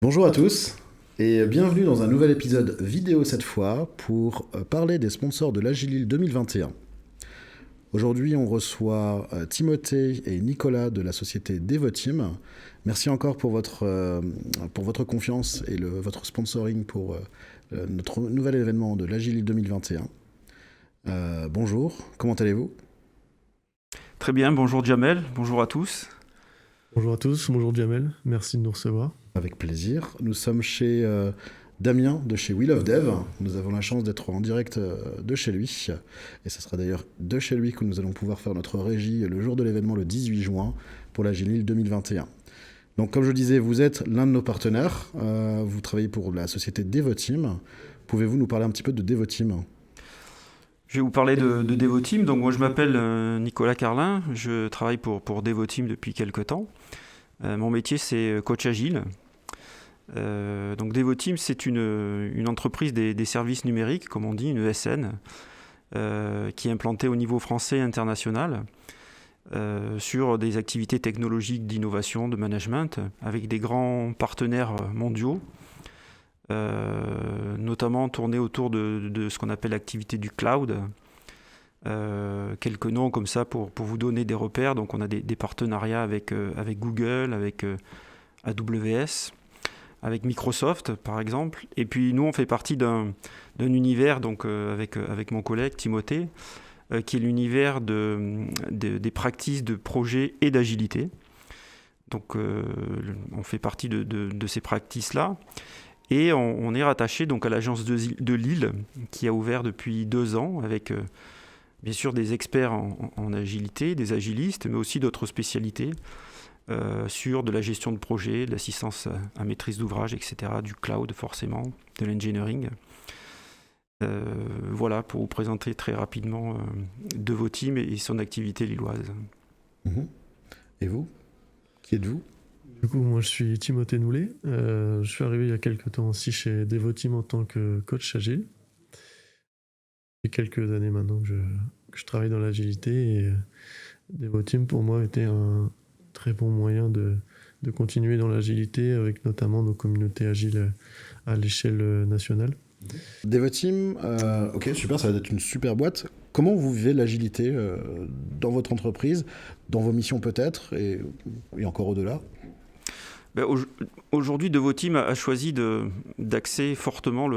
Bonjour à tous et bienvenue dans un nouvel épisode vidéo cette fois pour parler des sponsors de l'Agilil 2021. Aujourd'hui, on reçoit Timothée et Nicolas de la société Devoteam. Merci encore pour votre confiance et votre sponsoring pour notre nouvel événement de l'Agilil 2021. Bonjour, comment allez-vous? Très bien, bonjour Jamel, bonjour à tous. Bonjour à tous, bonjour Jamel, merci de nous recevoir. Avec plaisir. Nous sommes chez Damien de chez We Love Dev. Nous avons la chance d'être en direct de chez lui. Et ce sera d'ailleurs de chez lui que nous allons pouvoir faire notre régie le jour de l'événement le 18 juin pour la Gilil 2021. Donc comme je disais, vous êtes l'un de nos partenaires. Vous travaillez pour la société Devoteam. Pouvez-vous nous parler un petit peu de Devoteam? Je vais vous parler de Devoteam. Donc moi je m'appelle Nicolas Carlin, je travaille pour Devoteam depuis quelques temps. Mon métier c'est coach agile. Donc Devoteam c'est une entreprise des services numériques, comme on dit, une ESN, qui est implantée au niveau français et international sur des activités technologiques d'innovation, de management, avec des grands partenaires mondiaux. Notamment tourné autour de ce qu'on appelle l'activité du cloud. Quelques noms comme ça pour vous donner des repères. Donc on a des partenariats avec Google, avec AWS, avec Microsoft par exemple. Et puis nous on fait partie d'un univers donc, avec mon collègue Timothée, qui est l'univers des practices de projet et d'agilité. Donc on fait partie de ces practices-là. Et on est rattaché donc à l'agence de Lille, qui a ouvert depuis 2 ans, avec bien sûr des experts en agilité, des agilistes, mais aussi d'autres spécialités sur de la gestion de projet, de l'assistance maîtrise d'ouvrage, etc., du cloud forcément, de l'engineering. Voilà, pour vous présenter très rapidement Devoteam et son activité lilloise. Mhm. Et vous? Qui êtes-vous? Du coup, moi je suis Timothée Noulet, je suis arrivé il y a quelques temps aussi chez Devoteam en tant que coach agile. Il y a quelques années maintenant que je travaille dans l'agilité et Devoteam pour moi était un très bon moyen de continuer dans l'agilité avec notamment nos communautés agiles à l'échelle nationale. Devoteam, ok, super, ça va être une super boîte. Comment vous vivez l'agilité dans votre entreprise, dans vos missions peut-être, et encore au-delà? Ben, aujourd'hui, Devoteam a choisi d'axer fortement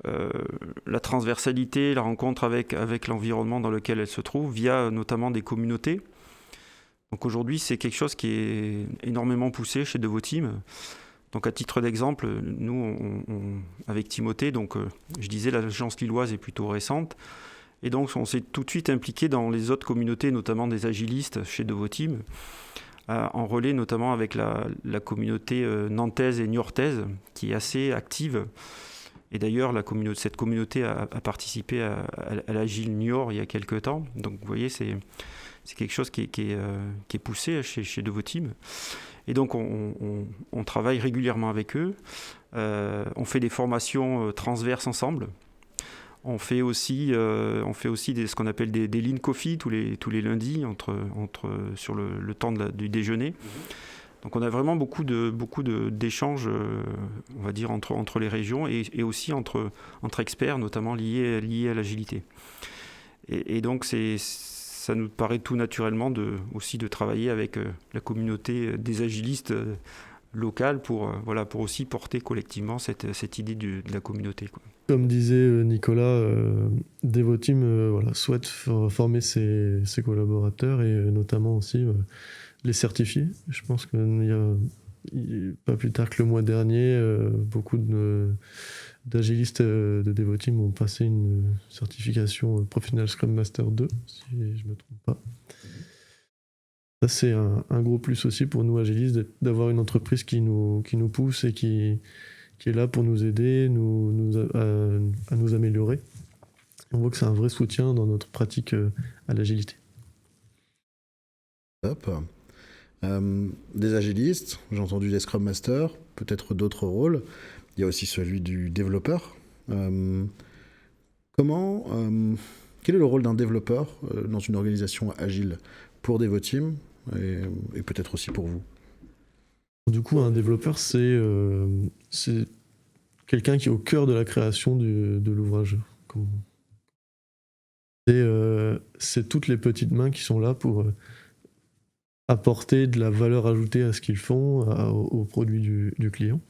la transversalité, la rencontre avec l'environnement dans lequel elle se trouve, via notamment des communautés. Donc aujourd'hui, c'est quelque chose qui est énormément poussé chez Devoteam. Donc à titre d'exemple, nous, avec Timothée, donc, je disais l'agence lilloise est plutôt récente, et donc on s'est tout de suite impliqué dans les autres communautés, notamment des agilistes chez Devoteam, en relais notamment avec la communauté nantaise et niortaise, qui est assez active. Et d'ailleurs, cette communauté a participé à l'Agile Niort il y a quelques temps. Donc vous voyez, c'est quelque chose qui est poussé chez Devoteam. Et donc on travaille régulièrement avec eux. On fait des formations transverses ensemble. On fait aussi ce qu'on appelle des lean coffee tous les lundis sur le temps du déjeuner. Donc on a vraiment beaucoup d'échanges, on va dire, entre les régions et aussi entre experts, notamment liés à l'agilité. Et donc ça nous paraît tout naturellement aussi de travailler avec la communauté des agilistes locales pour aussi porter collectivement cette idée de la communauté, quoi. Comme disait Nicolas, Devoteam voilà, souhaite former ses collaborateurs et notamment aussi les certifier. Je pense qu'il y a pas plus tard que le mois dernier, beaucoup d'agilistes de Devoteam ont passé une certification Professional Scrum Master 2, si je ne me trompe pas. Ça, c'est un gros plus aussi pour nous agilistes d'avoir une entreprise qui nous pousse et qui est là pour nous aider, à nous améliorer. On voit que c'est un vrai soutien dans notre pratique à l'agilité. Top. Des agilistes, j'ai entendu des Scrum Masters, peut-être d'autres rôles. Il y a aussi celui du développeur. Euh, comment, quel est le rôle d'un développeur dans une organisation agile pour Devoteam et peut-être aussi pour vous? Du coup, un développeur, c'est quelqu'un qui est au cœur de la création de l'ouvrage. C'est toutes les petites mains qui sont là pour apporter de la valeur ajoutée à ce qu'ils font, au produit du client.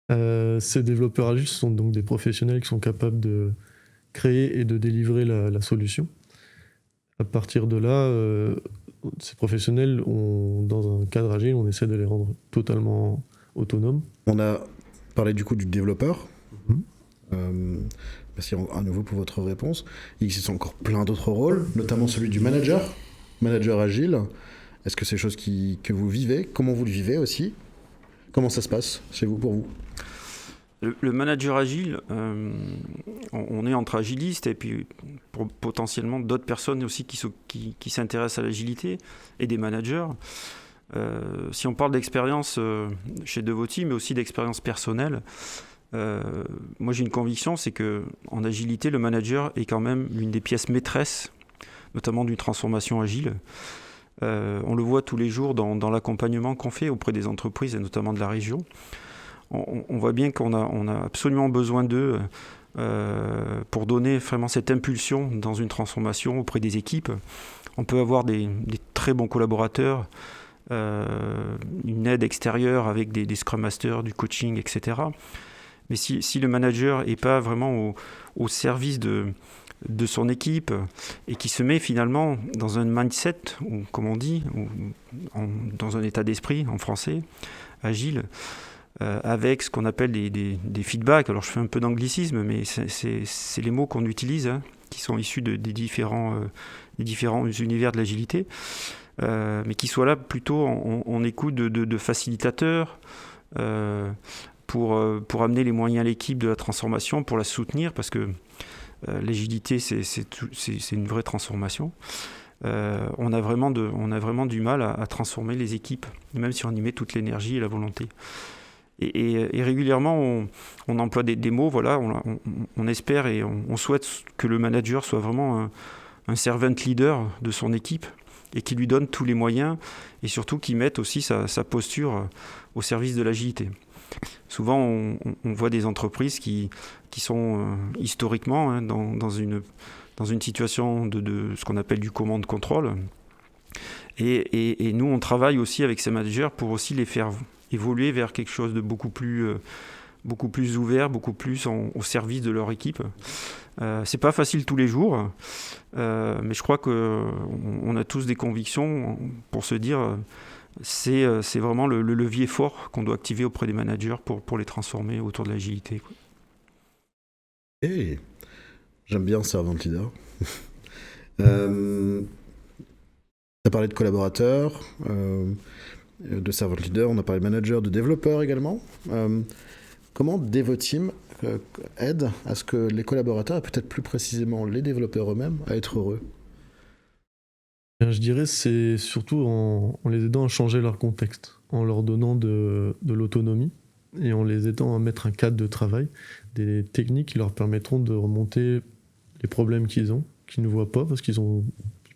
Ces développeurs agiles sont donc des professionnels qui sont capables de créer et de délivrer la solution. À partir de là, ces professionnels, dans un cadre agile, on essaie de les rendre totalement autonomes. On a parlé du coup du développeur. Merci à nouveau pour votre réponse. Il existe encore plein d'autres rôles, notamment celui du manager agile. Est-ce que c'est des choses que vous vivez? Comment vous le vivez aussi? Comment ça se passe chez vous, pour vous? Le manager agile, on est entre agilistes et puis potentiellement d'autres personnes aussi qui s'intéressent à l'agilité et des managers. Si on parle d'expérience chez Devoteam, mais aussi d'expérience personnelle, moi j'ai une conviction, c'est qu'en agilité, le manager est quand même l'une des pièces maîtresses, notamment d'une transformation agile. On le voit tous les jours dans l'accompagnement qu'on fait auprès des entreprises et notamment de la région. On voit bien qu'on a absolument besoin d'eux pour donner vraiment cette impulsion dans une transformation auprès des équipes. On peut avoir des très bons collaborateurs, une aide extérieure avec des Scrum Masters, du coaching, etc. Mais si le manager n'est pas vraiment au service de son équipe et qui se met finalement dans un mindset, ou comme on dit, dans un état d'esprit en français, agile, avec ce qu'on appelle des feedbacks. Alors je fais un peu d'anglicisme, mais c'est les mots qu'on utilise, qui sont issus des différents univers de l'agilité, mais qui soient là plutôt en écoute de facilitateurs, pour amener les moyens à l'équipe de la transformation, pour la soutenir, parce que l'agilité, c'est une vraie transformation. On a vraiment du mal à transformer les équipes, même si on y met toute l'énergie et la volonté. Et régulièrement, on emploie des mots, voilà, on espère et on souhaite que le manager soit vraiment un servant leader de son équipe et qui lui donne tous les moyens et surtout qui mette aussi sa posture au service de l'agilité. Souvent, on voit des entreprises qui sont historiquement dans une situation de ce qu'on appelle du command-control. Et nous, on travaille aussi avec ces managers pour aussi les faire évoluer vers quelque chose de beaucoup plus ouvert, beaucoup plus au service de leur équipe. C'est pas facile tous les jours, mais je crois qu'on a tous des convictions pour se dire c'est vraiment le levier fort qu'on doit activer auprès des managers pour les transformer autour de l'agilité. Hey, j'aime bien servant leader. Tu as parlé de collaborateurs, de servant leader, on a parlé de manager, de développeur également. Comment Devoteam aide à ce que les collaborateurs, et peut-être plus précisément les développeurs eux-mêmes, à être heureux? Je dirais c'est surtout en les aidant à changer leur contexte, en leur donnant de l'autonomie et en les aidant à mettre un cadre de travail, des techniques qui leur permettront de remonter les problèmes qu'ils ne voient pas parce qu'ils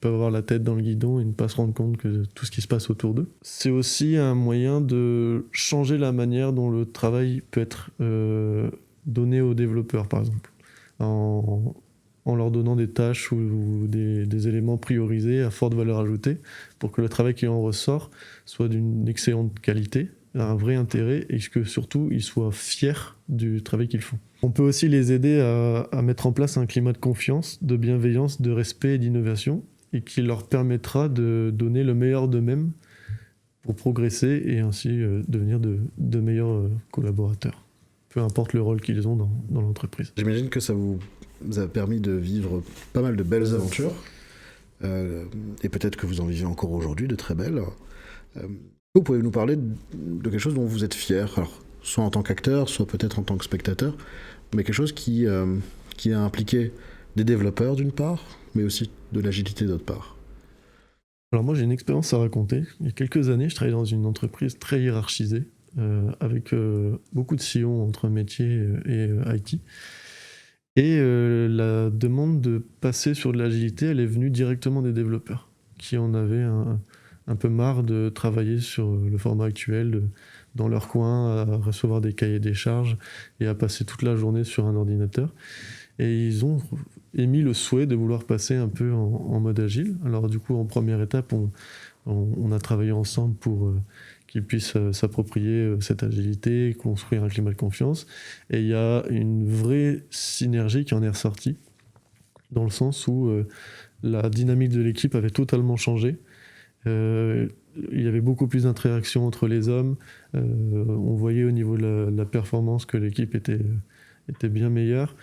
peuvent avoir la tête dans le guidon et ne pas se rendre compte que tout ce qui se passe autour d'eux. C'est aussi un moyen de changer la manière dont le travail peut être donné aux développeurs, par exemple, en leur donnant des tâches ou des éléments priorisés à forte valeur ajoutée pour que le travail qui en ressort soit d'une excellente qualité, un vrai intérêt et que surtout ils soient fiers du travail qu'ils font. On peut aussi les aider à mettre en place un climat de confiance, de bienveillance, de respect et d'innovation et qui leur permettra de donner le meilleur d'eux-mêmes pour progresser et ainsi devenir de meilleurs collaborateurs, peu importe le rôle qu'ils ont dans l'entreprise. J'imagine que ça vous a permis de vivre pas mal de belles aventures, et peut-être que vous en vivez encore aujourd'hui, de très belles. Vous pouvez nous parler de quelque chose dont vous êtes fier, alors, soit en tant qu'acteur, soit peut-être en tant que spectateur, mais quelque chose qui a impliqué des développeurs d'une part, mais aussi de l'agilité d'autre part. Alors moi j'ai une expérience à raconter. Il y a quelques années, je travaillais dans une entreprise très hiérarchisée, avec beaucoup de sillons entre métier et IT. Et la demande de passer sur de l'agilité, elle est venue directement des développeurs, qui en avaient un peu marre de travailler sur le format actuel, dans leur coin, à recevoir des cahiers des charges et à passer toute la journée sur un ordinateur. Et ils ont émis le souhait de vouloir passer un peu en mode agile. Alors du coup, en première étape, on a travaillé ensemble pour qu'ils puissent s'approprier cette agilité, construire un climat de confiance. Et il y a une vraie synergie qui en est ressortie, dans le sens où la dynamique de l'équipe avait totalement changé. Il y avait beaucoup plus d'interactions entre les hommes. On voyait au niveau de la performance que l'équipe était bien meilleure.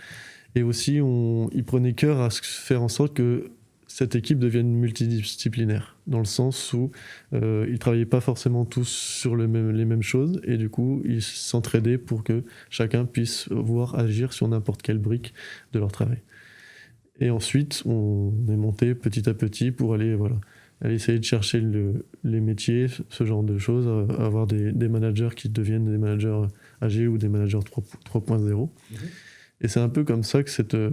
Et aussi, ils prenaient cœur à faire en sorte que cette équipe devienne multidisciplinaire, dans le sens où ils ne travaillaient pas forcément tous sur les mêmes choses, et du coup, ils s'entraidaient pour que chacun puisse agir sur n'importe quelle brique de leur travail. Et ensuite, on est monté petit à petit pour aller essayer de chercher les métiers, ce genre de choses, avoir des managers qui deviennent des managers agiles ou des managers 3.0. Et c'est un peu comme ça que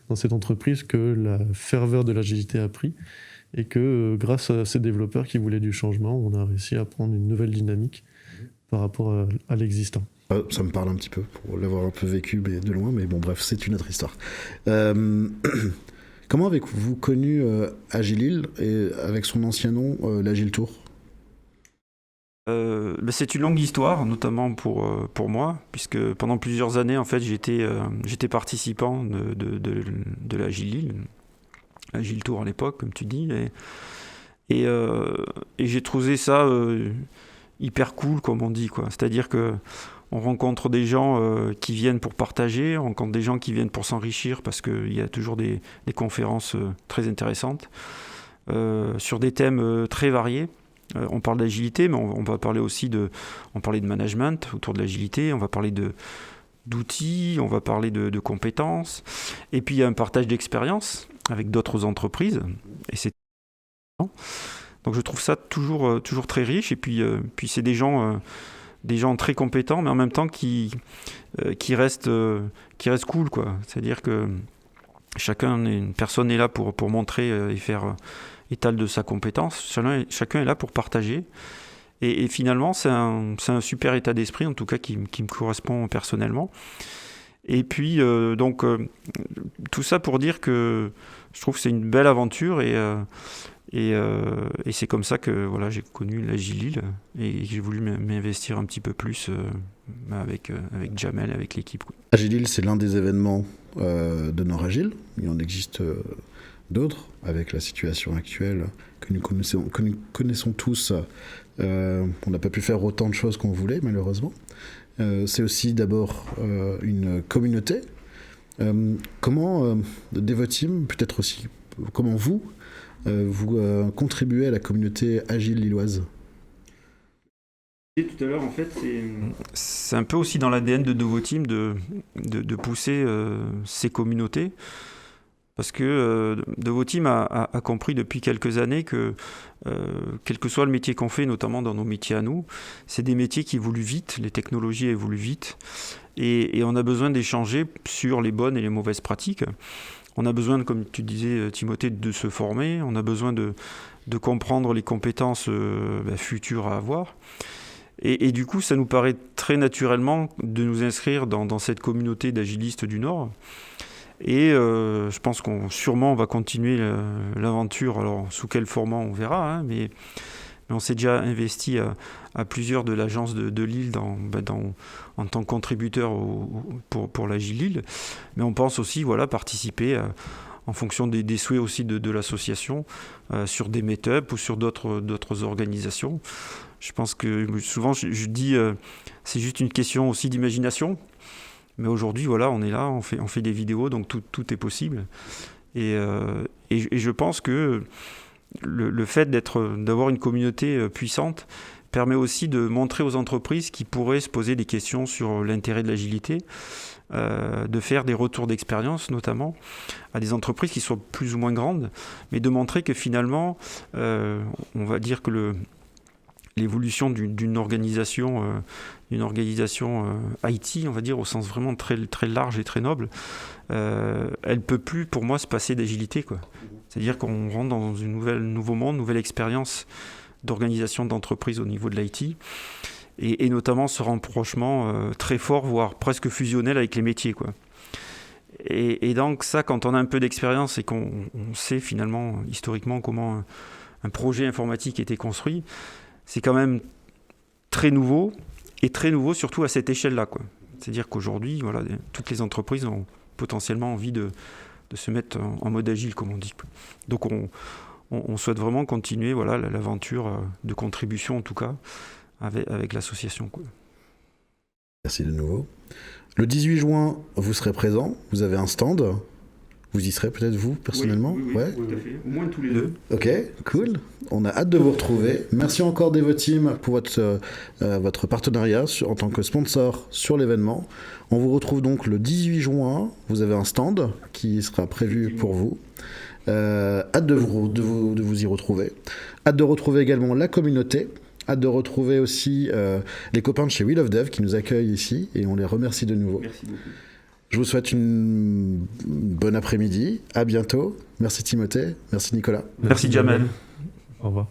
dans cette entreprise que la ferveur de l'agilité a pris, et que grâce à ces développeurs qui voulaient du changement, on a réussi à prendre une nouvelle dynamique par rapport à l'existant. Ça me parle un petit peu, pour l'avoir un peu vécu mais de loin, mais bon bref, c'est une autre histoire. Comment avez-vous connu Agilil et avec son ancien nom, l'Agile Tour ? C'est une longue histoire, notamment pour moi, puisque pendant plusieurs années, en fait, j'étais participant de l'Agilil, Agile Tour à l'époque, comme tu dis, et j'ai trouvé ça hyper cool, comme on dit, quoi. C'est-à-dire que on rencontre des gens qui viennent pour partager, on rencontre des gens qui viennent pour s'enrichir, parce qu'il y a toujours des conférences très intéressantes sur des thèmes très variés. On parle d'agilité, mais on va parler aussi on parlait de management autour de l'agilité, on va parler d'outils, on va parler de compétences, et puis il y a un partage d'expériences avec d'autres entreprises, et c'est donc je trouve ça toujours très riche, et puis c'est des gens très compétents, mais en même temps qui restent cool, quoi. C'est-à-dire que une personne est là pour montrer et faire étal de sa compétence. Chacun est là pour partager. Et finalement, c'est un super état d'esprit, en tout cas, qui me correspond personnellement. Et puis, tout ça pour dire que je trouve que c'est une belle aventure, et c'est comme ça que j'ai connu l'Agilil, et j'ai voulu m'investir un petit peu plus avec Jamel, avec l'équipe. Agilil, c'est l'un des événements de Nord-Agile. Il en existe d'autres, avec la situation actuelle que nous connaissons tous. On n'a pas pu faire autant de choses qu'on voulait, malheureusement. C'est aussi d'abord une communauté. Comment Devoteam, peut-être aussi, comment vous contribuez à la communauté agile lilloise ? Tout à l'heure, en fait, c'est un peu aussi dans l'ADN de Devoteam de pousser ces communautés. Parce que Devoteam a compris depuis quelques années que, quel que soit le métier qu'on fait, notamment dans nos métiers à nous, c'est des métiers qui évoluent vite, les technologies évoluent vite, et on a besoin d'échanger sur les bonnes et les mauvaises pratiques. On a besoin, comme tu disais, Timothée, de se former, on a besoin de comprendre les compétences futures à avoir. Et du coup, ça nous paraît très naturellement de nous inscrire dans cette communauté d'agilistes du Nord. Et je pense qu'on va continuer l'aventure. Alors, sous quel format, on verra, hein, mais on s'est déjà investi à plusieurs de l'agence de Lille en tant que contributeur pour l'Agilil. Mais on pense aussi participer en fonction des souhaits aussi de l'association sur des meet-up ou sur d'autres organisations. Je pense que souvent, je dis c'est juste une question aussi d'imagination. Mais aujourd'hui, on est là, on fait des vidéos, donc tout est possible. Et je pense que le fait d'avoir une communauté puissante permet aussi de montrer aux entreprises qui pourraient se poser des questions sur l'intérêt de l'agilité, de faire des retours d'expérience, notamment, à des entreprises qui sont plus ou moins grandes, mais de montrer que finalement, on va dire que l'évolution d'une organisation IT, on va dire, au sens vraiment très, très large et très noble, elle peut plus, pour moi, se passer d'agilité, quoi. C'est-à-dire qu'on rentre dans un nouveau monde, nouvelle expérience d'organisation d'entreprise au niveau de l'IT, et notamment ce rapprochement très fort, voire presque fusionnel avec les métiers, quoi. Et donc ça, quand on a un peu d'expérience et qu'on sait finalement historiquement comment un projet informatique était construit, c'est quand même très nouveau, et très nouveau surtout à cette échelle-là, quoi. C'est-à-dire qu'aujourd'hui, voilà, toutes les entreprises ont potentiellement envie de se mettre en mode agile, comme on dit. Donc on souhaite vraiment continuer, voilà, l'aventure de contribution, en tout cas, avec l'association, quoi. Merci de nouveau. Le 18 juin, vous serez présent, vous avez un stand. Vous y serez peut-être vous, personnellement? Oui, ouais. Tout à fait. Au moins tous les deux. Ok, cool. On a hâte de vous retrouver. Merci encore Devoteam pour votre partenariat en tant que sponsor sur l'événement. On vous retrouve donc le 18 juin. Vous avez un stand qui sera prévu pour vous. Hâte de vous y retrouver. Hâte de retrouver également la communauté. Hâte de retrouver aussi les copains de chez We Love Dev qui nous accueillent ici et on les remercie de nouveau. Merci beaucoup. Je vous souhaite une bonne après-midi. À bientôt. Merci Timothée. Merci Nicolas. Merci Jamel. Au revoir.